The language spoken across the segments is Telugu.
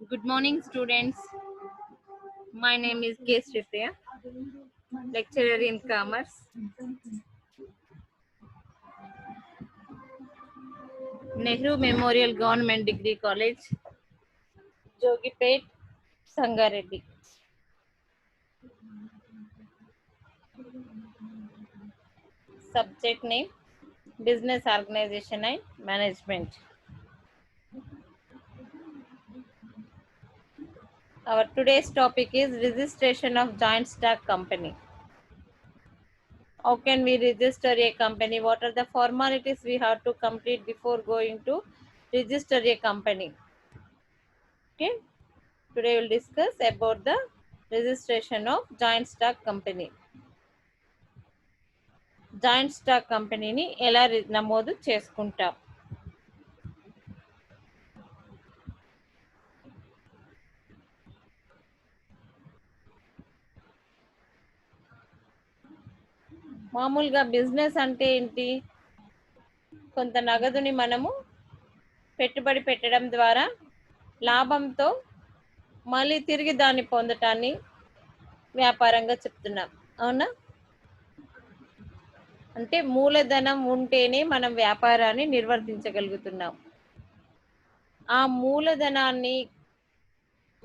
Good morning, students. My name is K. Sripriya, lecturer in commerce, Nehru Memorial Government Degree College, Jogipet, Sangareddy. Subject name Business Organization and Management. Our today's topic is registration of joint stock company. How can we register a company? What are the formalities we have to complete before going to register a company? Okay, today we'll discuss about the registration of joint stock company. Joint stock కంపెనీని ఎలా నమోదు చేసుకుంటాం? మామూలుగా బిజినెస్ అంటే ఏంటి? కొంత నగదుని మనము పెట్టుబడి పెట్టడం ద్వారా లాభంతో మళ్ళీ తిరిగి దాన్ని పొందటాన్ని వ్యాపారంగా చెప్తున్నాం, అవునా? అంటే మూలధనం ఉంటేనే మనం వ్యాపారాన్ని నిర్వర్తించగలుగుతున్నాం. ఆ మూలధనాన్ని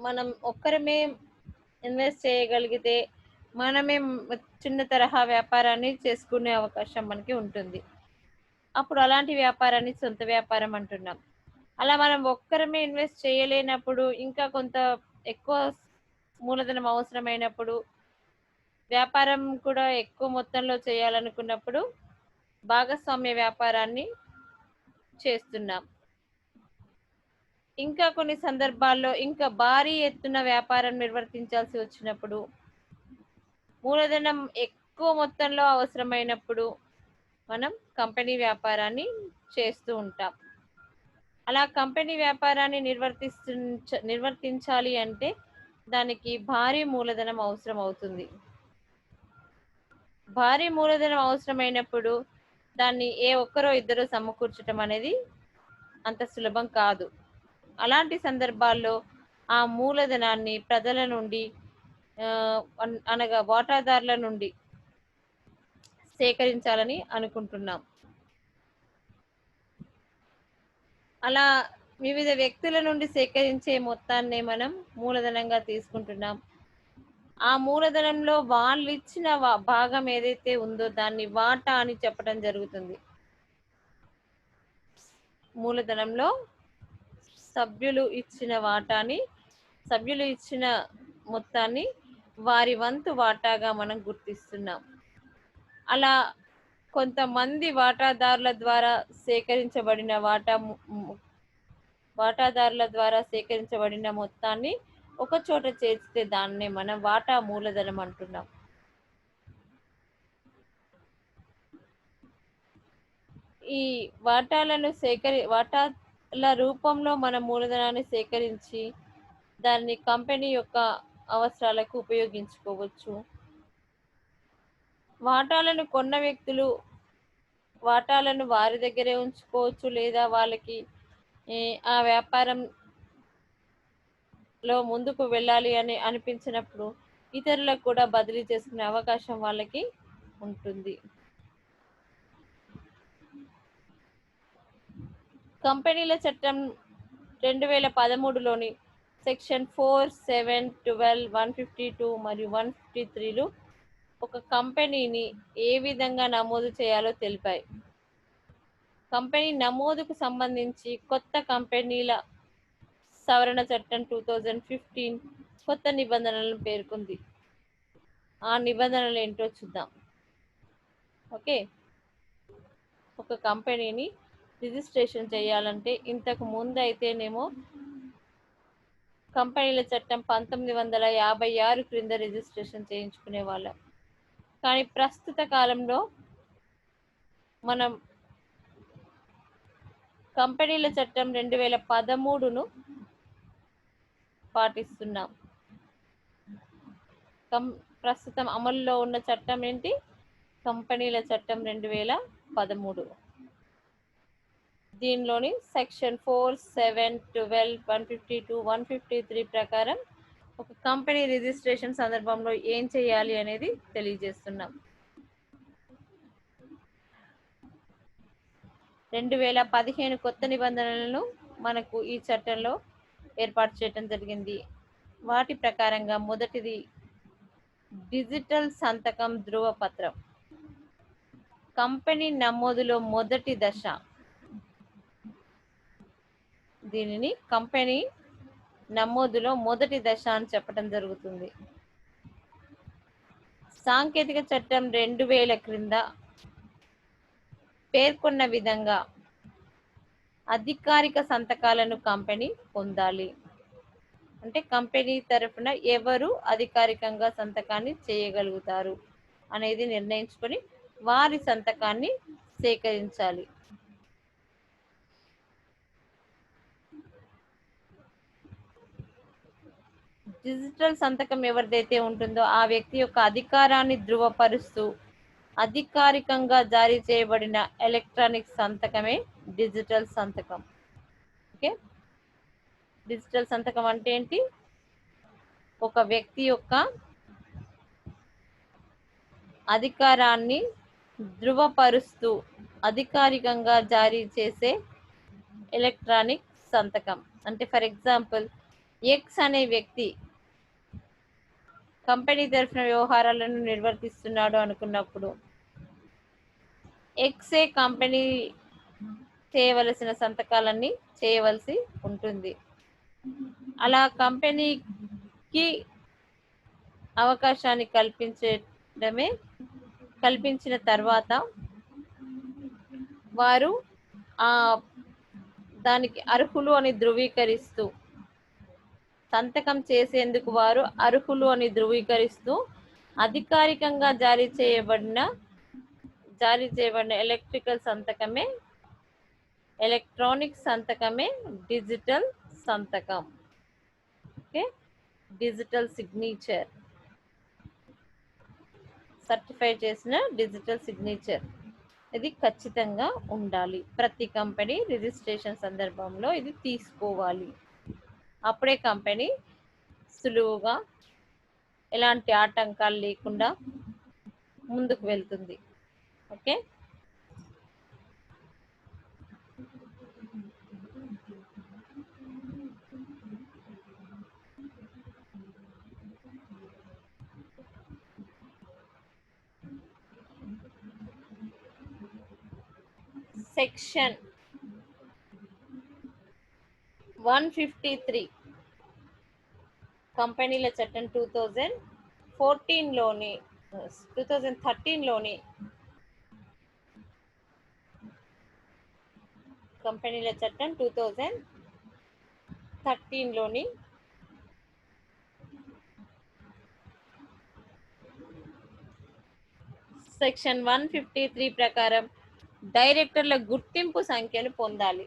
మనం ఒక్కరమే ఇన్వెస్ట్ చేయగలిగితే మనమే చిన్న తరహా వ్యాపారాన్ని చేసుకునే అవకాశం మనకి ఉంటుంది. అప్పుడు అలాంటి వ్యాపారాన్ని సొంత వ్యాపారం అంటున్నాం. అలా మనం ఒక్కరమే ఇన్వెస్ట్ చేయలేనప్పుడు, ఇంకా కొంత ఎక్కువ మూలధనం అవసరమైనప్పుడు, వ్యాపారం కూడా ఎక్కువ మొత్తంలో చేయాలనుకున్నప్పుడు భాగస్వామ్య వ్యాపారాన్ని చేస్తున్నాం. ఇంకా కొన్ని సందర్భాల్లో ఇంకా భారీ ఎత్తున వ్యాపారం నిర్వర్తించాల్సి వచ్చినప్పుడు, మూలధనం ఎక్కువ మొత్తంలో అవసరమైనప్పుడు మనం కంపెనీ వ్యాపారాన్ని చేస్తూ ఉంటాం. అలా కంపెనీ వ్యాపారాన్ని నిర్వర్తించాలి అంటే దానికి భారీ మూలధనం అవసరం అవుతుంది. భారీ మూలధనం అవసరమైనప్పుడు దాన్ని ఏ ఒక్కరో ఇద్దరు సమకూర్చడం అనేది అంత సులభం కాదు. అలాంటి సందర్భాల్లో ఆ మూలధనాన్ని ప్రజల నుండి అనగా వాటాదారుల నుండి సేకరించాలని అనుకుంటున్నాం. అలా వివిధ వ్యక్తుల నుండి సేకరించే మొత్తాన్ని మనం మూలధనంగా తీసుకుంటున్నాం. ఆ మూలధనంలో వాళ్ళు ఇచ్చిన భాగం ఏదైతే ఉందో దాన్ని వాటా అని చెప్పడం జరుగుతుంది. మూలధనంలో సభ్యులు ఇచ్చిన వాటాని, సభ్యులు ఇచ్చిన మొత్తాన్ని వారి వంతు వాటాగా మనం గుర్తిస్తున్నాం. అలా కొంతమంది వాటాదారుల ద్వారా సేకరించబడిన మొత్తాన్ని ఒక చోట చేర్చితే దాన్నే మనం వాటా మూలధనం అంటున్నాం. ఈ వాటాల రూపంలో మన మూలధనాన్ని సేకరించి దాన్ని కంపెనీ యొక్క అవసరాలకు ఉపయోగించుకోవచ్చు. వాటాలను కొన్న వ్యక్తులు వాటాలను వారి దగ్గరే ఉంచుకోవచ్చు, లేదా వాళ్ళకి ఆ వ్యాపారంలో ముందుకు వెళ్ళాలి అని అనిపించినప్పుడు ఇతరులకు కూడా బదిలీ చేసుకునే అవకాశం వాళ్ళకి ఉంటుంది. కంపెనీల చట్టం 2013లోని సెక్షన్ 4, 7, 12, 152 మరియు 153లు ఒక కంపెనీని ఏ విధంగా నమోదు చేయాలో తెలిపాయి. కంపెనీ నమోదుకు సంబంధించి కొత్త కంపెనీల సవరణ చట్టం 2015 కొత్త నిబంధనలను పేర్కొంది. ఆ నిబంధనలు ఏంటో చూద్దాం. ఓకే, ఒక కంపెనీని రిజిస్ట్రేషన్ చేయాలంటే ఇంతకు ముందు అయితేనేమో కంపెనీల చట్టం 1956 క్రింద రిజిస్ట్రేషన్ చేయించుకునే వాళ్ళం. కానీ ప్రస్తుత కాలంలో మనం కంపెనీల చట్టం 2013ను పాటిస్తున్నాం. ప్రస్తుతం అమలులో ఉన్న చట్టం ఏంటి? కంపెనీల చట్టం 2013. దీనిలోని సెక్షన్ 4, 7, 12, 152, 153 ప్రకారం ఒక కంపెనీ రిజిస్ట్రేషన్ సందర్భంలో ఏం చేయాలి అనేది తెలియజేస్తున్నాం. 2015 కొత్త నిబంధనలను మనకు ఈ చట్టంలో ఏర్పాటు చేయడం జరిగింది. వాటి ప్రకారంగా మొదటిది డిజిటల్ సంతకం ధృవపత్రం. కంపెనీ నమోదులో మొదటి దశ. దీనిని కంపెనీ నమోదులో మొదటి దశ అని చెప్పడం జరుగుతుంది. సాంకేతిక చట్టం 2000 క్రింద పేర్కొన్న విధంగా అధికారిక సంతకాలను కంపెనీ పొందాలి. అంటే కంపెనీ తరఫున ఎవరు అధికారికంగా సంతకాన్ని చేయగలుగుతారు అనేది నిర్ణయించుకొని వారి సంతకాన్ని సేకరించాలి. డిజిటల్ సంతకం ఎవరిదైతే ఉంటుందో ఆ వ్యక్తి యొక్క అధికారాన్ని ధృవపరుస్తూ అధికారికంగా జారీ చేయబడిన ఎలక్ట్రానిక్ సంతకమే డిజిటల్ సంతకం. ఓకే, డిజిటల్ సంతకం అంటే ఏంటి? ఒక వ్యక్తి యొక్క అధికారాన్ని ధృవపరుస్తూ అధికారికంగా జారీ చేసే ఎలక్ట్రానిక్ సంతకం. అంటే ఫర్ ఎగ్జాంపుల్, ఎక్స్ అనే వ్యక్తి కంపెనీ తరఫున వ్యవహారాలను నిర్వర్తిస్తున్నాడు అనుకున్నప్పుడు ఎక్సే కంపెనీ చేయవలసిన సంతకాలన్నీ చేయవలసి ఉంటుంది. అలా కంపెనీకి అవకాశాన్ని కల్పించిన తర్వాత వారు దానికి అర్హులు అని ధృవీకరిస్తూ సంతకం చేసేందుకు వారు అర్హులు అని ధృవీకరిస్తూ అధికారికంగా జారీ చేయబడిన ఎలక్ట్రానిక్ సంతకమే డిజిటల్ సంతకం. ఓకే, డిజిటల్ సిగ్నేచర్, సర్టిఫై చేసిన డిజిటల్ సిగ్నేచర్ ఇది ఖచ్చితంగా ఉండాలి. ప్రతి కంపెనీ రిజిస్ట్రేషన్ సందర్భంలో ఇది తీసుకోవాలి. అప్పుడే కంపెనీ సులువుగా ఎలాంటి ఆటంకాలు లేకుండా ముందుకు వెళ్తుంది. ఓకే, సెక్షన్ 153 కంపెనీల చట్టం 2013లోని కంపెనీల చట్టం 2013లోని సెక్షన్ 153 ప్రకారం డైరెక్టర్ల గుర్తింపు సంఖ్యను పొందాలి.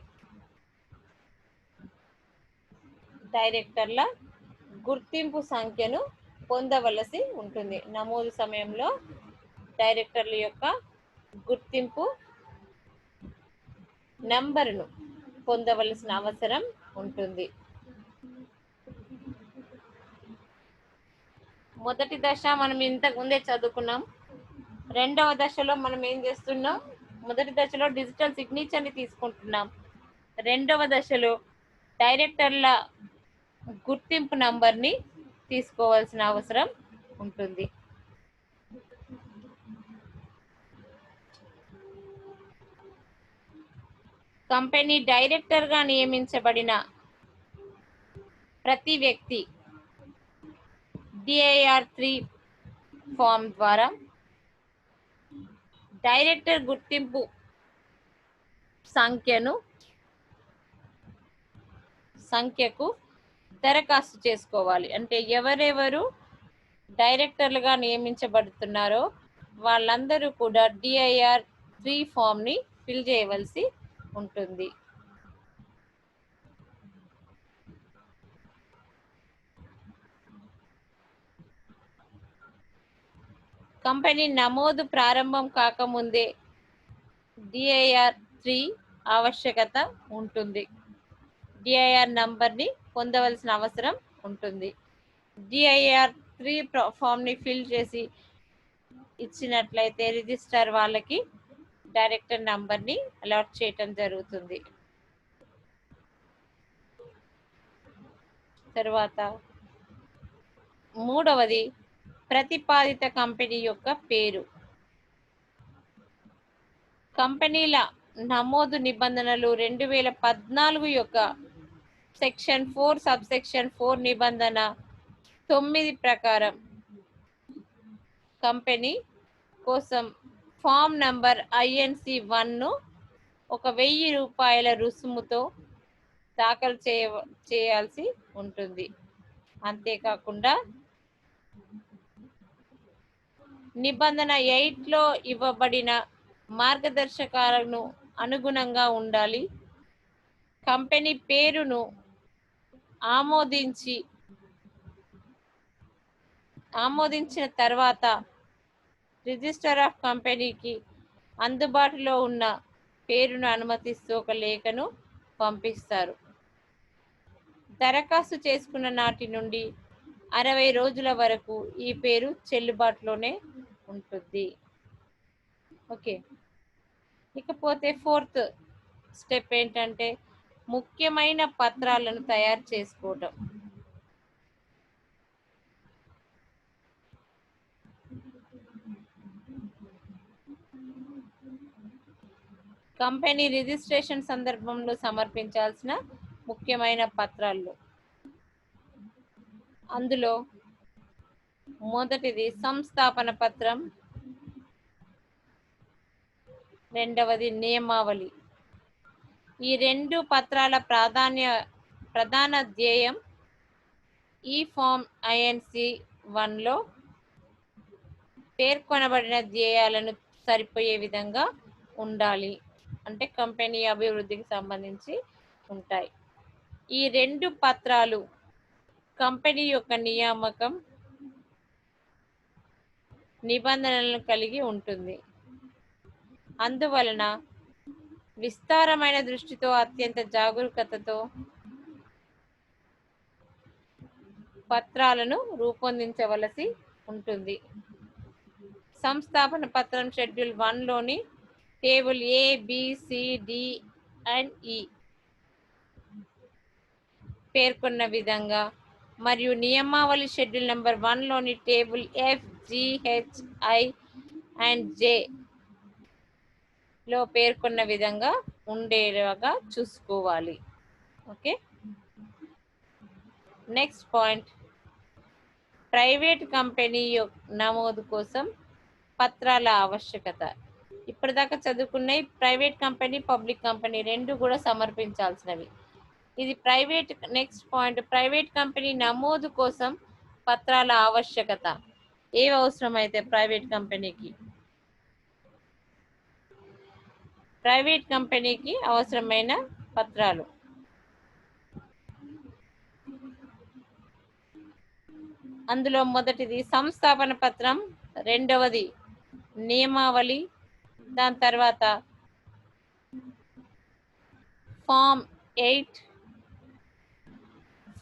డైరెక్టర్ల గుర్తింపు సంఖ్యను పొందవలసి ఉంటుంది. నమోదు సమయంలో డైరెక్టర్ల యొక్క గుర్తింపు నంబరును పొందవలసిన అవసరం ఉంటుంది. మొదటి దశ మనం ఇంతకు ముందే చదువుకున్నాం. రెండవ దశలో మనం ఏం చేస్తున్నాం? మొదటి దశలో డిజిటల్ సిగ్నేచర్ని తీసుకుంటున్నాం. రెండవ దశలో డైరెక్టర్ల గుర్తింపు నంబర్ని తీసుకోవాల్సిన అవసరం ఉంటుంది. కంపెనీ డైరెక్టర్గా నియమించబడిన ప్రతి వ్యక్తి DIR 3 ఫామ్ ద్వారా డైరెక్టర్ గుర్తింపు సంఖ్యకు దరఖాస్తు చేసుకోవాలి. అంటే ఎవరెవరు డైరెక్టర్లుగా నియమించబడుతున్నారో వాళ్ళందరూ కూడా DIR 3 ఫామ్ని ఫిల్ చేయవలసి ఉంటుంది. కంపెనీ నమోదు ప్రారంభం కాకముందే DIR 3 ఆవశ్యకత ఉంటుంది. డిఐఆర్ నంబర్ని పొందవలసిన అవసరం ఉంటుంది. డిఐఆర్ 3 ఫామ్ని ఫిల్ చేసి ఇచ్చినట్లయితే రిజిస్టర్ వాళ్ళకి డైరెక్టర్ నంబర్ని అలాట్ చేయటం జరుగుతుంది. తర్వాత మూడవది ప్రతిపాదిత కంపెనీ యొక్క పేరు. కంపెనీల నమోదు నిబంధనలు 2014 యొక్క సెక్షన్ 4 సబ్సెక్షన్ 4 నిబంధన 9 ప్రకారం కంపెనీ కోసం ఫామ్ నంబర్ INC 1ను 1000 రూపాయల రుసుముతో దాఖలు చేయాల్సి ఉంటుంది. అంతేకాకుండా నిబంధన 8లో ఇవ్వబడిన మార్గదర్శకాలను అనుగుణంగా ఉండాలి. కంపెనీ పేరును ఆమోదించిన తర్వాత రిజిస్టర్ ఆఫ్ కంపెనీకి అందుబాటులో ఉన్న పేరును అనుమతిస్తూ ఒక లేఖను పంపిస్తారు. దరఖాస్తు చేసుకున్న నాటి నుండి 60 రోజుల వరకు ఈ పేరు చెల్లుబాటులోనే ఉంటుంది. ఓకే, ఇకపోతే 4th స్టెప్ ఏంటంటే ముఖ్యమైన పత్రాలను తయారు చేసుకోవటం. కంపెనీ రిజిస్ట్రేషన్ సందర్భంలో సమర్పించాల్సిన ముఖ్యమైన పత్రాలు. అందులో మొదటిది సంస్థాపన పత్రం, రెండవది నియమావళి. ఈ రెండు పత్రాల ప్రధాన ధ్యేయం ఈ ఫామ్ INC 1లో పేర్కొనబడిన ధ్యేయాలను సరిపోయే విధంగా ఉండాలి. అంటే కంపెనీ అభివృద్ధికి సంబంధించి ఉంటాయి. ఈ రెండు పత్రాలు కంపెనీ యొక్క నియామకం నిబంధనలను కలిగి ఉంటుంది. అందువలన విస్తారమైన దృష్టితో అత్యంత జాగరూకతతో పత్రాలను రూపొందించవలసి ఉంటుంది. సంస్థాపన పత్రం షెడ్యూల్ 1లోని table A, B, C, D and E పేర్కొన్న విధంగా మరియు నియమావళి షెడ్యూల్ నెంబర్ 1లోని table F, G, H, I and J లో పేర్కొన్న విధంగా ఉండేలాగా చూసుకోవాలి. Okay, next point private company నమోదు కోసం పత్రాల ఆవశ్యకత. ఇప్పటిదాకా చదువుకున్న ప్రైవేట్ కంపెనీ, పబ్లిక్ కంపెనీ రెండు కూడా సమర్పించాల్సినవి. ఇది private. Next point private company నమోదు కోసం పత్రాల ఆవశ్యకత. ఏవి అవసరమైతే ప్రైవేట్ కంపెనీకి అవసరమైన పత్రాలు. అందులో మొదటిది సంస్థాపన పత్రం, రెండవది నియమావళి, దాని తర్వాత ఫామ్ 8.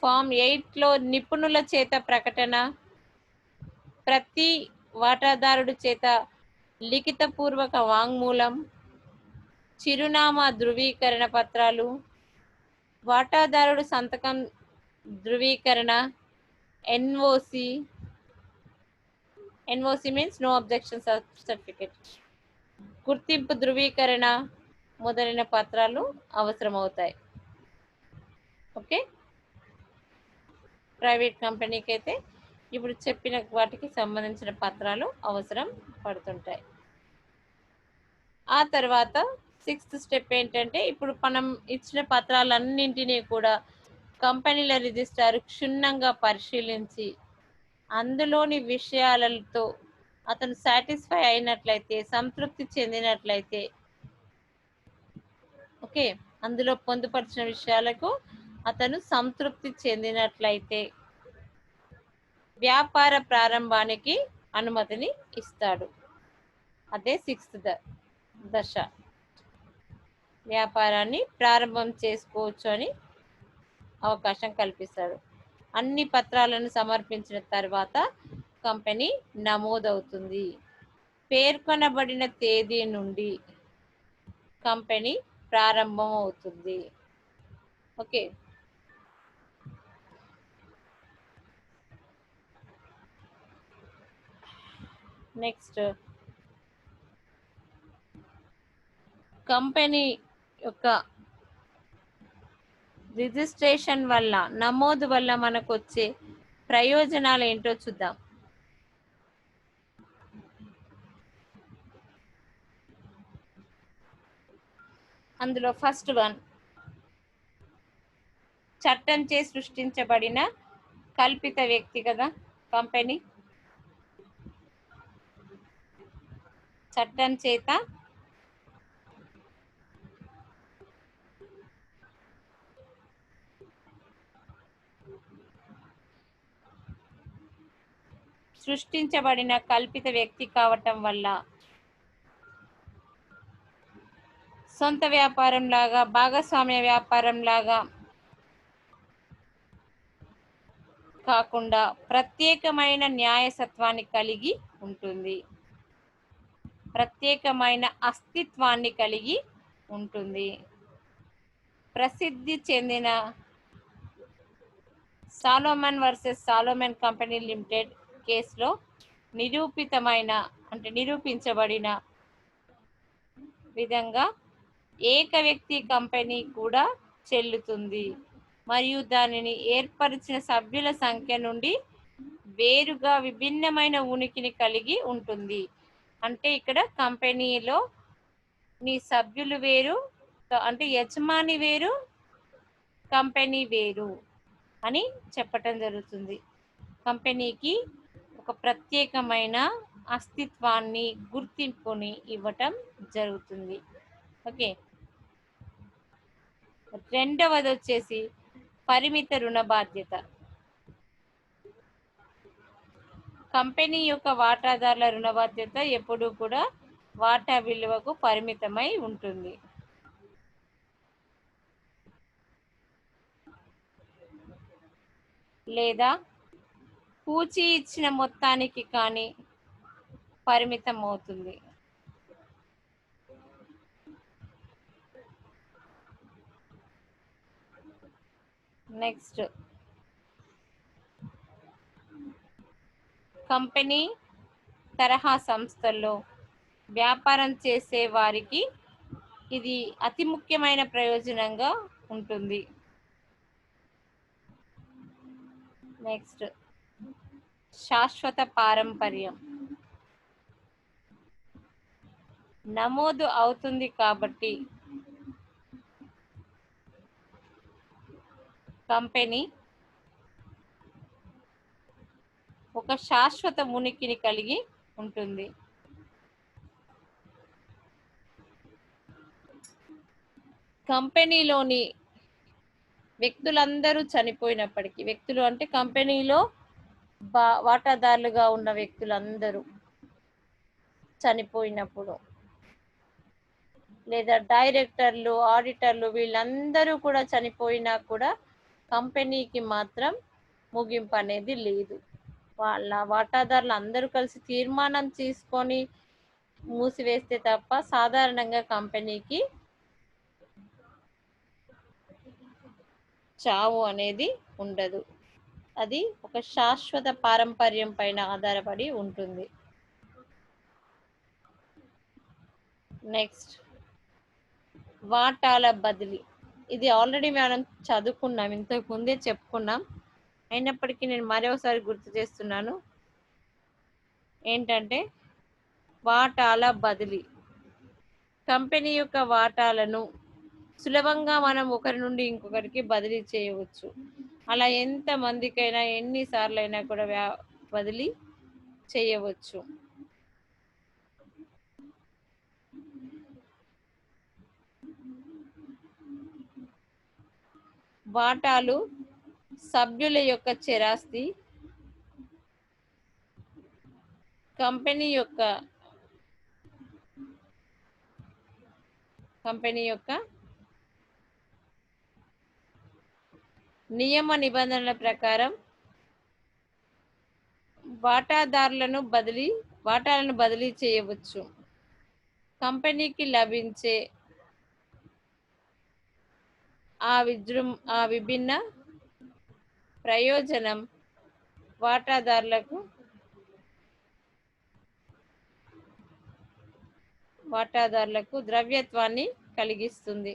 ఫామ్ 8లో నిపుణుల చేత ప్రకటన, ప్రతి వాటాదారుడు చేత లిఖితపూర్వక వాంగ్మూలం, చిరునామా ధృవీకరణ పత్రాలు, వాటాదారుడు సంతకం ధృవీకరణ, NOC means no objection certificate, గుర్తింపు ధృవీకరణ మొదలైన పత్రాలు అవసరమవుతాయి. ఓకే, ప్రైవేట్ కంపెనీకి అయితే ఇప్పుడు చెప్పిన వాటికి సంబంధించిన పత్రాలు అవసరం పడుతుంటాయి. ఆ తర్వాత 6th స్టెప్ ఏంటంటే ఇప్పుడు మనం ఇచ్చిన పత్రాలన్నింటినీ కూడా కంపెనీల రిజిస్ట్రార్ క్షుణ్ణంగా పరిశీలించి అందులోని విషయాలతో అతను సాటిస్ఫై అయినట్లయితే, సంతృప్తి చెందినట్లయితే, ఓకే, అందులో పొందుపరిచిన విషయాలకు అతను సంతృప్తి చెందినట్లయితే వ్యాపార ప్రారంభానికి అనుమతిని ఇస్తాడు. అదే 6th దశ. వ్యాపారాన్ని ప్రారంభం చేసుకోవచ్చు అని అవకాశం కల్పిస్తాడు. అన్ని పత్రాలను సమర్పించిన తర్వాత కంపెనీ నమోదవుతుంది. పేర్కొనబడిన తేదీ నుండి కంపెనీ ప్రారంభం అవుతుంది. ఓకే, నెక్స్ట్ కంపెనీ యొక్క రిజిస్ట్రేషన్ వల్ల, నమోదు వల్ల మనకు వచ్చే ప్రయోజనాలు ఏంటో చూద్దాం. అందులో ఫస్ట్ వన్, చట్టంచే సృష్టించబడిన కల్పిత వ్యక్తి కదా కంపెనీ. చట్టం చేత సృష్టించబడిన కల్పిత వ్యక్తి కావటం వల్ల సొంత వ్యాపారం లాగా, భాగస్వామ్య వ్యాపారం లాగా కాకుండా ప్రత్యేకమైన న్యాయసత్వాన్ని కలిగి ఉంటుంది, ప్రత్యేకమైన అస్తిత్వాన్ని కలిగి ఉంటుంది. ప్రసిద్ధి చెందిన సాలోమన్ వర్సెస్ సాలోమన్ కంపెనీ లిమిటెడ్ కేసులో నిరూపించబడిన విధంగా ఏక వ్యక్తి కంపెనీ కూడా చెల్లుతుంది మరియు దానిని ఏర్పరిచిన సభ్యుల సంఖ్య నుండి వేరుగా విభిన్నమైన ఉనికిని కలిగి ఉంటుంది. అంటే ఇక్కడ కంపెనీలో నీ సభ్యులు వేరు, అంటే యజమాని వేరు, కంపెనీ వేరు అని చెప్పటం జరుగుతుంది. కంపెనీకి ఒక ప్రత్యేకమైన అస్తిత్వాన్ని, గుర్తింపుని ఇవ్వటం జరుగుతుంది. ఓకే, రెండవది వచ్చేసి పరిమిత రుణ బాధ్యత. కంపెనీ యొక్క వాటాదారుల రుణ బాధ్యత ఎప్పుడూ కూడా వాటా విలువకు పరిమితమై ఉంటుంది. లేదా పూచి ఇచ్చిన మొత్తానికి కానీ పరిమితం అవుతుంది. నెక్స్ట్, కంపెనీ తరహా సంస్థల్లో వ్యాపారం చేసే వారికి ఇది అతి ముఖ్యమైన ప్రయోజనంగా ఉంటుంది. నెక్స్ట్, శాశ్వత పారంపర్యం. నమోదు అవుతుంది కాబట్టి కంపెనీ ఒక శాశ్వత ఉనికిని కలిగి ఉంటుంది. కంపెనీలోని వ్యక్తులందరూ చనిపోయినప్పటికీ, వ్యక్తులు అంటే కంపెనీలో వాటాదారులుగా ఉన్న వ్యక్తులందరూ చనిపోయినప్పుడు, లేదా డైరెక్టర్లు, ఆడిటర్లు వీళ్ళందరూ కూడా చనిపోయినా కూడా కంపెనీకి మాత్రం ముగింపు అనేది లేదు. వాళ్ళ వాటాదారులు అందరూ కలిసి తీర్మానం తీసుకొని మూసివేస్తే తప్ప సాధారణంగా కంపెనీకి చావు అనేది ఉండదు. అది ఒక శాశ్వత పారంపర్యం పైన ఆధారపడి ఉంటుంది. నెక్స్ట్, వాటాల బదిలీ. ఇది ఆల్రెడీ మనం చదువుకున్నాం, ఇంతకు ముందే చెప్పుకున్నాం. అయినప్పటికీ నేను మరోసారి గుర్తు చేస్తున్నాను. ఏంటంటే వాటాల బదిలీ. కంపెనీ యొక్క వాటాలను సులభంగా మనం ఒకరి నుండి ఇంకొకరికి బదిలీ చేయవచ్చు. అలా ఎంత మందికైనా ఎన్నిసార్లు అయినా కూడా బదిలీ చేయవచ్చు. వాటాలు సభ్యుల యొక్క స్థిరాస్తి, కంపెనీ యొక్క నియమ నిబంధనల ప్రకారం వాటాలను బదిలీ చేయవచ్చు. కంపెనీకి లభించే ఆ విభిన్న ప్రయోజనం వాటాదారులకు ద్రవ్యత్వాన్ని కలిగిస్తుంది.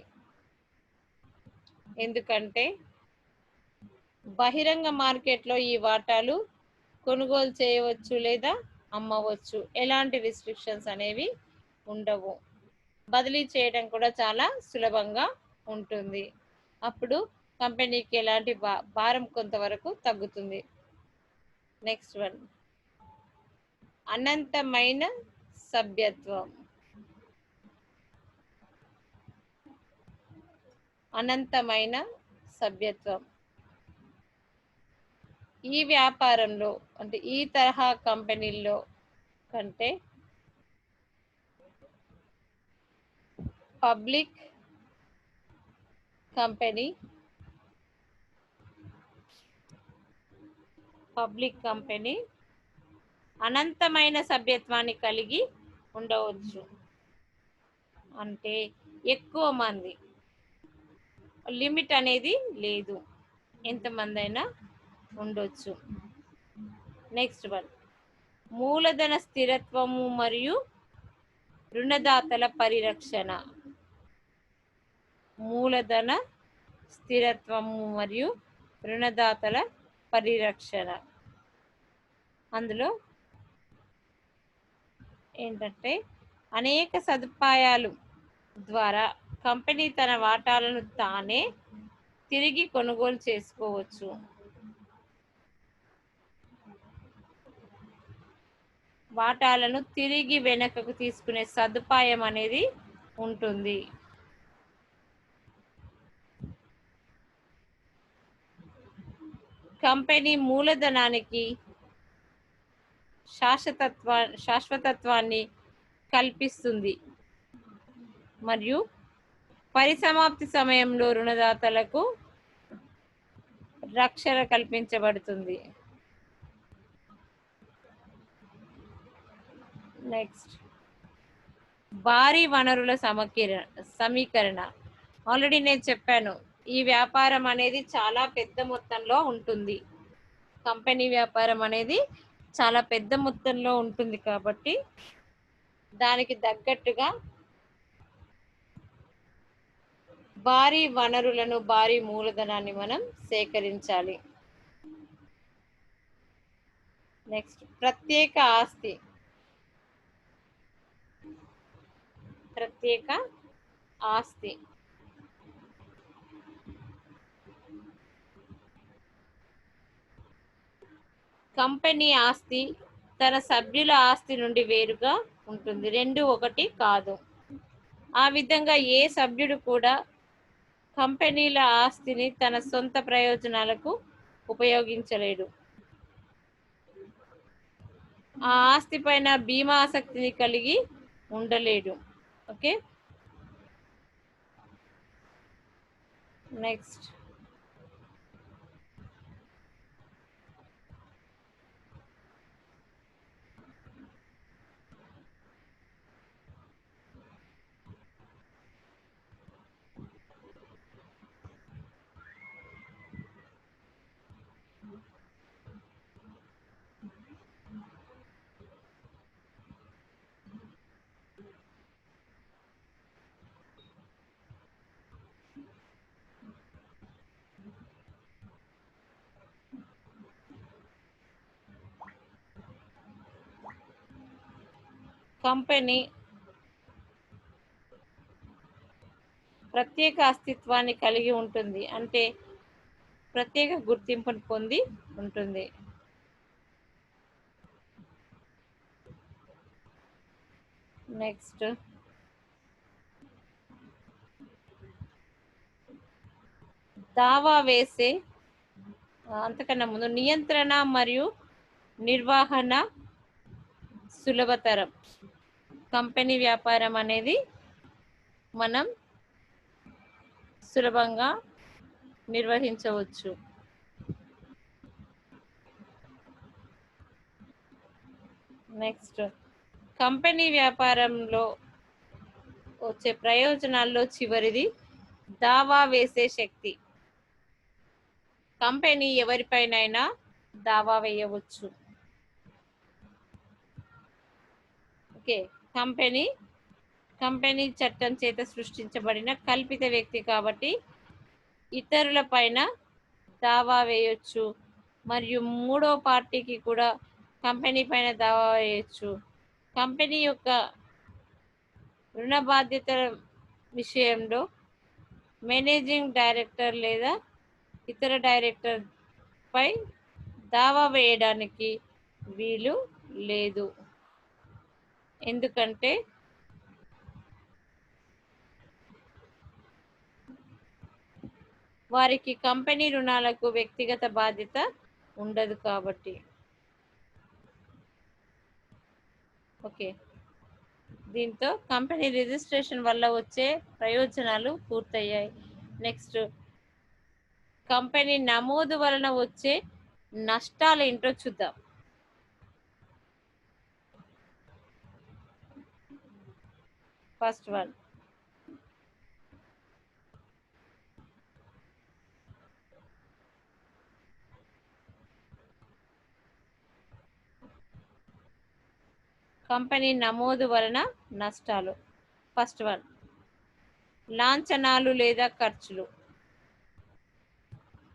ఎందుకంటే బహిరంగ మార్కెట్లో ఈ వాటాలు కొనుగోలు చేయవచ్చు లేదా అమ్మవచ్చు. ఎలాంటి రిస్ట్రిక్షన్స్ అనేవి ఉండవు. బదిలీ చేయడం కూడా చాలా సులభంగా ఉంటుంది. అప్పుడు కంపెనీకి ఎలాంటి భారం కొంతవరకు తగ్గుతుంది. నెక్స్ట్ వన్, అనంతమైన సభ్యత్వం. అనంతమైన సభ్యత్వం ఈ వ్యాపారంలో అంటే ఈ తరహా కంపెనీల్లో కంటే పబ్లిక్ కంపెనీ అనంతమైన సభ్యత్వాన్ని కలిగి ఉండవచ్చు. అంటే ఎక్కువ మంది, లిమిట్ అనేది లేదు, ఎంతమంది అయినా ఉండొచ్చు. నెక్స్ట్ వన్, మూలధన స్థిరత్వము మరియు రుణదాతల పరిరక్షణ. మూలధన స్థిరత్వము మరియు రుణదాతల పరిరక్షణ. అందులో ఏంటంటే అనేక సదుపాయాలు ద్వారా కంపెనీ తన వాటాలను తానే తిరిగి కొనుగోలు చేసుకోవచ్చు. వాటాలను తిరిగి వెనకకు తీసుకునే సదుపాయం అనేది ఉంటుంది. కంపెనీ మూలధనానికి శాశ్వతత్వాన్ని కల్పిస్తుంది మరియు పరిసమాప్తి సమయంలో రుణదాతలకు రక్షణ కల్పించబడుతుంది. నెక్స్ట్, భారీ వనరుల సమీకరణ. ఆల్రెడీ నేను చెప్పాను, ఈ వ్యాపారం అనేది చాలా పెద్ద మొత్తంలో ఉంటుంది. కంపెనీ వ్యాపారం అనేది చాలా పెద్ద మొత్తంలో ఉంటుంది కాబట్టి దానికి తగ్గట్టుగా భారీ వనరులను, భారీ మూలధనాన్ని మనం సేకరించాలి. నెక్స్ట్, ప్రత్యేక ఆస్తి. కంపెనీ ఆస్తి తన సభ్యుల ఆస్తి నుండి వేరుగా ఉంటుంది. రెండు ఒకటి కాదు. ఆ విధంగా ఏ సభ్యుడు కూడా కంపెనీల ఆస్తిని తన సొంత ప్రయోజనాలకు ఉపయోగించలేడు. ఆ ఆస్తి పైన బీమా ఆసక్తిని కలిగి ఉండలేడు. ఓకే, నెక్స్ట్, కంపెనీ ప్రత్యేక అస్తిత్వాన్ని కలిగి ఉంటుంది, అంటే ప్రత్యేక గుర్తింపును పొంది ఉంటుంది. నెక్స్ట్, దావా వేసే అంతకన్నా ముందు నియంత్రణ మరియు నిర్వహణ సులభతరం. కంపెనీ వ్యాపారం అనేది మనం సులభంగా నిర్వహించవచ్చు. నెక్స్ట్, కంపెనీ వ్యాపారంలో వచ్చే ప్రయోజనాల్లో చివరిది దావా వేసే శక్తి. కంపెనీ ఎవరిపైనైనా దావా వేయవచ్చు. ఓకే, కంపెనీ చట్టం చేత సృష్టించబడిన కల్పిత వ్యక్తి కాబట్టి ఇతరుల పైన దావా వేయొచ్చు. మరియు మూడో పార్టీకి కూడా కంపెనీ పైన దావా వేయొచ్చు. కంపెనీ యొక్క రుణ బాధ్యతల విషయంలో మేనేజింగ్ డైరెక్టర్ లేదా ఇతర డైరెక్టర్ పై దావా వేయడానికి వీలు లేదు. ఎందుకంటే వారికి కంపెనీ రుణాలకు వ్యక్తిగత బాధ్యత ఉండదు కాబట్టి. ఓకే, దీంతో కంపెనీ రిజిస్ట్రేషన్ వల్ల వచ్చే ప్రయోజనాలు పూర్తయ్యాయి. నెక్స్ట్, కంపెనీ నమోదు వలన వచ్చే నష్టాలు ఏంటో చూద్దాం. ఫస్ట్ వన్, కంపెనీ నమోదు వలన నష్టాలు. ఫస్ట్ వన్, లాంఛనాలు లేదా ఖర్చులు.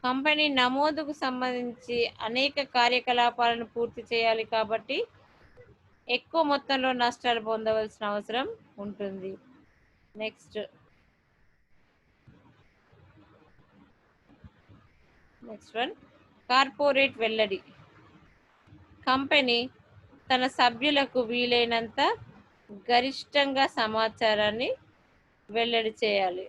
కంపెనీ నమోదుకు సంబంధించి అనేక కార్యకలాపాలను పూర్తి చేయాలి కాబట్టి ఎక్కువ మొత్తంలో నష్టాలు పొందవలసిన అవసరం ఉంటుంది. నెక్స్ట్ వన్, కార్పొరేట్ వెల్లడి. కంపెనీ తన సభ్యులకు వీలైనంత గరిష్టంగా సమాచారాన్ని వెల్లడి చేయాలి.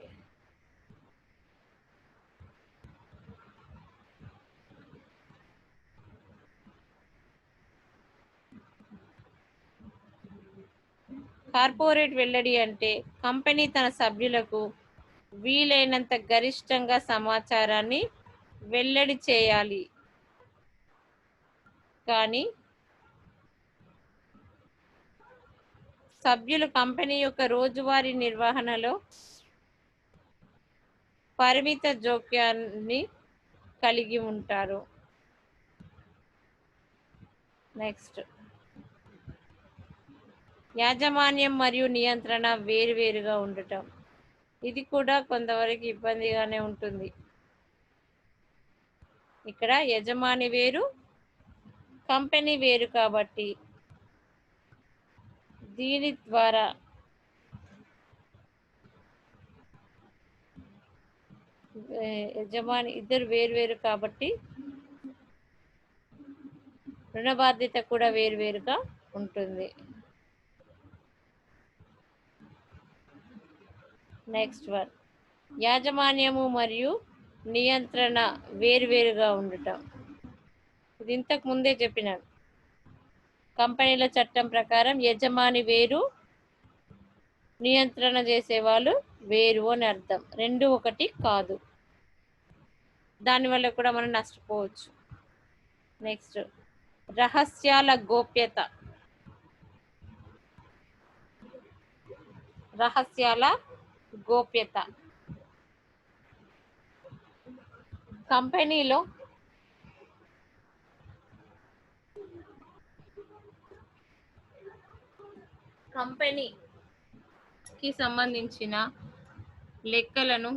కార్పొరేట్ వెల్లడి అంటే కంపెనీ తన సభ్యులకు వీలైనంత గరిష్టంగా సమాచారాన్ని వెల్లడి చేయాలి. కానీ సభ్యులు కంపెనీ యొక్క రోజువారీ నిర్వహణలో పరిమిత జోక్యాన్ని కలిగి ఉంటారు. నెక్స్ట్, యాజమాన్యం మరియు నియంత్రణ వేరువేరుగా ఉండటం. ఇది కూడా కొంతవరకు ఇబ్బందిగానే ఉంటుంది. ఇక్కడ యజమాని వేరు, కంపెనీ వేరు కాబట్టి దీని ద్వారా యజమాని ఇద్దరు వేరువేరు కాబట్టి రుణ బాధ్యత కూడా వేరువేరుగా ఉంటుంది. నెక్స్ట్ వన్, యాజమాన్యము మరియు నియంత్రణ వేరువేరుగా ఉండటం. ఇది ఇంతకు ముందే చెప్పినాను. కంపెనీల చట్టం ప్రకారం యజమాని వేరు, నియంత్రణ చేసేవాళ్ళు వేరు అని అర్థం. రెండు ఒకటి కాదు. దానివల్ల కూడా మనం నష్టపోవచ్చు. నెక్స్ట్, రహస్యాల గోప్యత. రహస్యాల గోప్యత. కంపెనీలో కంపెనీకి సంబంధించిన లెక్కలను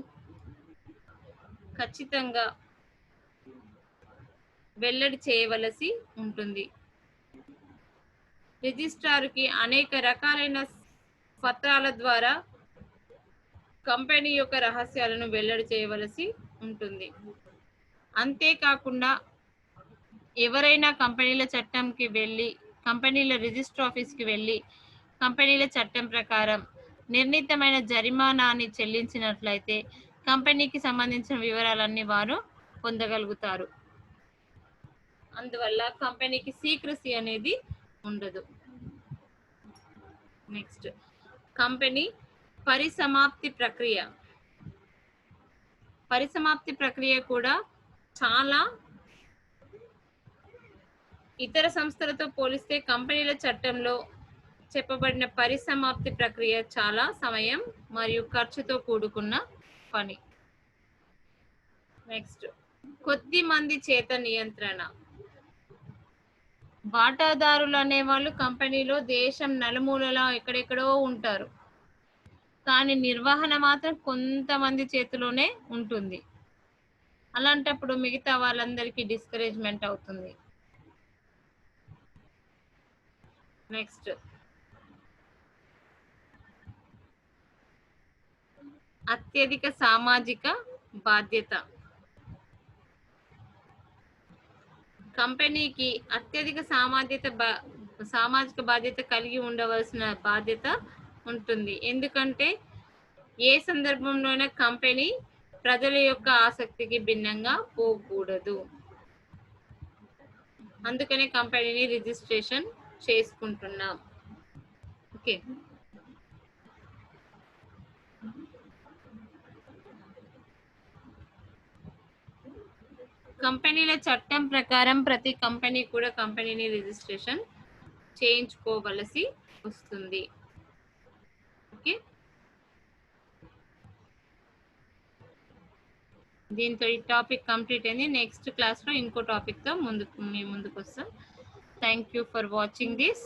ఖచ్చితంగా వెల్లడి చేయవలసి ఉంటుంది. రిజిస్ట్రార్కి అనేక రకాలైన పత్రాల ద్వారా కంపెనీ యొక్క రహస్యాలను వెల్లడి చేయవలసి ఉంటుంది. అంతేకాకుండా ఎవరైనా కంపెనీల చట్టంకి వెళ్ళి, కంపెనీల రిజిస్టర్ ఆఫీస్కి వెళ్ళి కంపెనీల చట్టం ప్రకారం నిర్ణీతమైన జరిమానాన్ని చెల్లించినట్లయితే కంపెనీకి సంబంధించిన వివరాలన్నీ వారు పొందగలుగుతారు. అందువల్ల కంపెనీకి సీక్రసీ అనేది ఉండదు. నెక్స్ట్, కంపెనీ పరిసమాప్తి ప్రక్రియ. పరిసమాప్తి ప్రక్రియ కూడా చాలా ఇతర సంస్థలతో పోలిస్తే కంపెనీల చట్టంలో చెప్పబడిన పరిసమాప్తి ప్రక్రియ చాలా సమయం మరియు ఖర్చుతో కూడుకున్న పని. నెక్స్ట్, కొద్ది మంది చేత నియంత్రణ. వాటాదారులు అనేవాళ్ళు కంపెనీలో దేశం నలుమూలలా ఎక్కడెక్కడో ఉంటారు, కానీ నిర్వహణ మాత్రం కొంతమంది చేతిలోనే ఉంటుంది. అలాంటప్పుడు మిగతా వాళ్ళందరికీ డిస్కరేజ్మెంట్ అవుతుంది. నెక్స్ట్, అత్యధిక సామాజిక బాధ్యత. కంపెనీకి అత్యధిక సామాజిక బాధ్యత కలిగి ఉండవలసిన బాధ్యత ఉంటుంది. ఎందుకంటే ఏ సందర్భంలోనైనా కంపెనీ ప్రజల యొక్క ఆసక్తికి భిన్నంగా పోకూడదు. అందుకనే కంపెనీని రిజిస్ట్రేషన్ చేసుకుంటున్నాం. ఓకే, కంపెనీల చట్టం ప్రకారం ప్రతి కంపెనీ కూడా కంపెనీని రిజిస్ట్రేషన్ చేయించుకోవలసి వస్తుంది. ఓకే, దీంతో ఈ టాపిక్ కంప్లీట్ అయింది. నెక్స్ట్ క్లాస్లో ఇంకో టాపిక్తో మీ ముందుకు వస్తాం. Thank you for watching this.